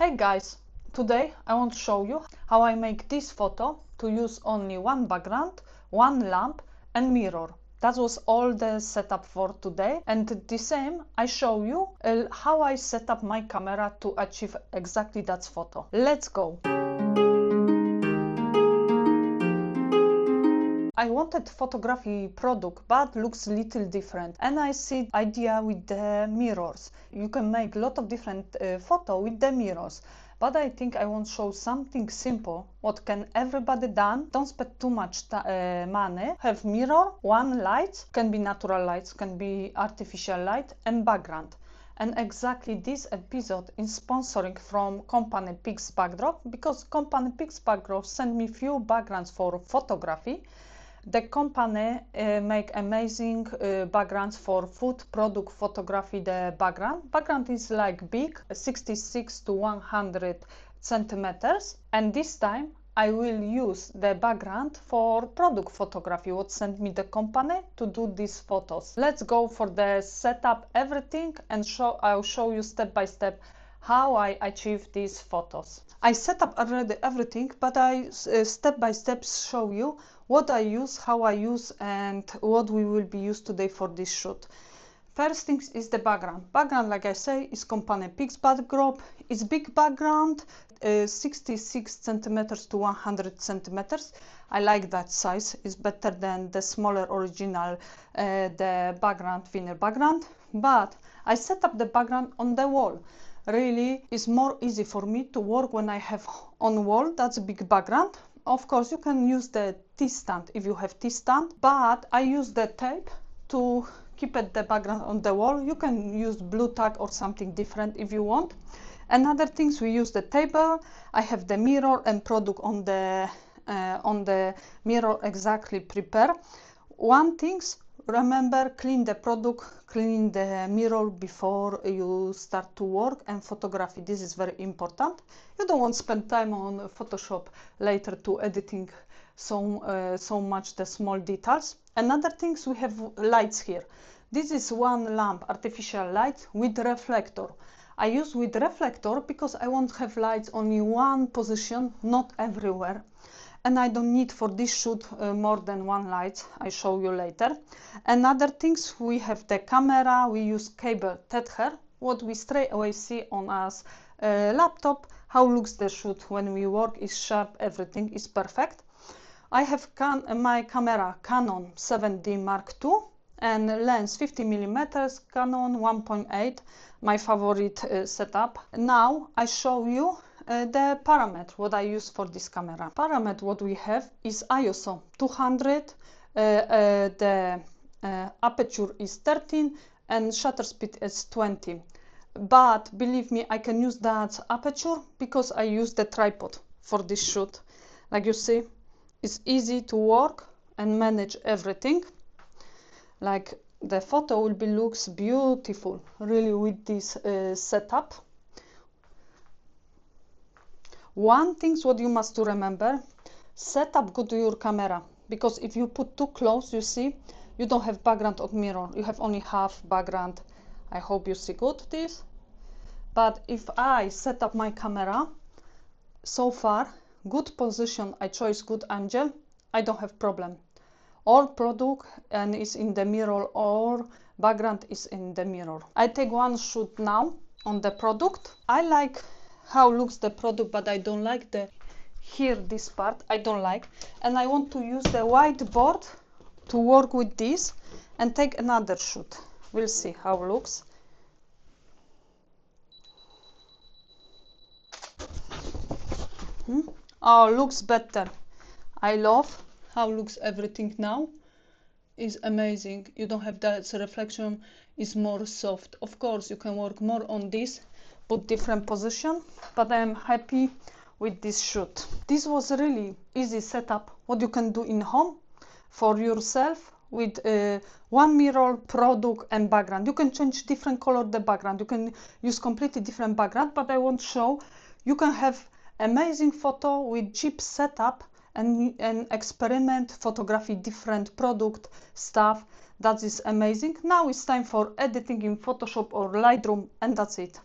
Hey guys, today I want to show you how I make this photo to use only one background, one lamp and mirror. That was all the setup for today, and the same I show you how I set up my camera to achieve exactly that photo. Let's go! I wanted photography product but looks little different, and I see idea with the mirrors. You can make a lot of different photo with the mirrors, but I think I want to show something simple what can everybody done. Don't spend too much money. Have mirror, one light, can be natural lights, can be artificial light, and background. And exactly this episode is sponsoring from company Pix Backdrop, because company Pix Backdrop sent me few backgrounds for photography. The company make amazing backgrounds for food product photography. The background is like big, 66 to 100 centimeters, and this time I will use the background for product photography what sent me the company to do these photos. Let's go for the setup everything, and I'll show you step by step how I achieve these photos. I set up already everything, but I step by step show you what I use, how I use, and what we will be used today for this shoot. First thing is the background. Background, like I say, is company Pix Backdrop. It's big background, 66 centimeters to 100 centimeters. I like that size. It's better than the smaller original, the background, thinner background. But I set up the background on the wall. Really, it's more easy for me to work when I have on wall. That's a big background. Of course, you can use the T-stand if you have T-stand, but I use the tape to keep the background on the wall. You can use blue tack or something different if you want. Another things, we use the table. I have the mirror and product on the mirror exactly prepare. One things, remember, clean the product, clean the mirror before you start to work and photography. This is very important. You don't want to spend time on Photoshop later to editing so much the small details. Another things, we have lights here. This is one lamp, artificial light with reflector. I use with reflector because I won't have lights only one position, not everywhere. And I don't need for this shoot more than one light. I show you later. Another things, we have the camera. We use cable tether. What we straight away see on us laptop, how looks the shoot when we work is sharp, everything is perfect. I have my camera Canon 7D Mark II and lens 50mm Canon 1.8, my favorite setup. Now I show you the parameter what I use for this camera. Parameter what we have is ISO 200, the aperture is 13 and shutter speed is 20. But believe me, I can use that aperture because I use the tripod for this shoot. Like you see, it's easy to work and manage everything. Like the photo will be looks beautiful really with this setup. One thing what you must remember, set up good your camera, because if you put too close, you see, you don't have background or mirror, you have only half background. I hope you see good this. But if I set up my camera, so far, good position, I choose good angle, I don't have problem. Or product and is in the mirror, or background is in the mirror. I take one shoot now on the product. I like how looks the product, but I don't like the here this part, I don't like, and I want to use the whiteboard to work with this and take another shoot. We'll see how it looks. Oh, looks better. I love how looks everything now. Is amazing. You don't have that reflection, is more soft. Of course you can work more on this, put different position, but I am happy with this shoot. This was really easy setup what you can do in home for yourself with one mirror, product and background. You can change different color the background, you can use completely different background, but I want to show you can have amazing photo with cheap setup and experiment photography different product stuff. That is amazing. Now it's time for editing in Photoshop or Lightroom, and that's it.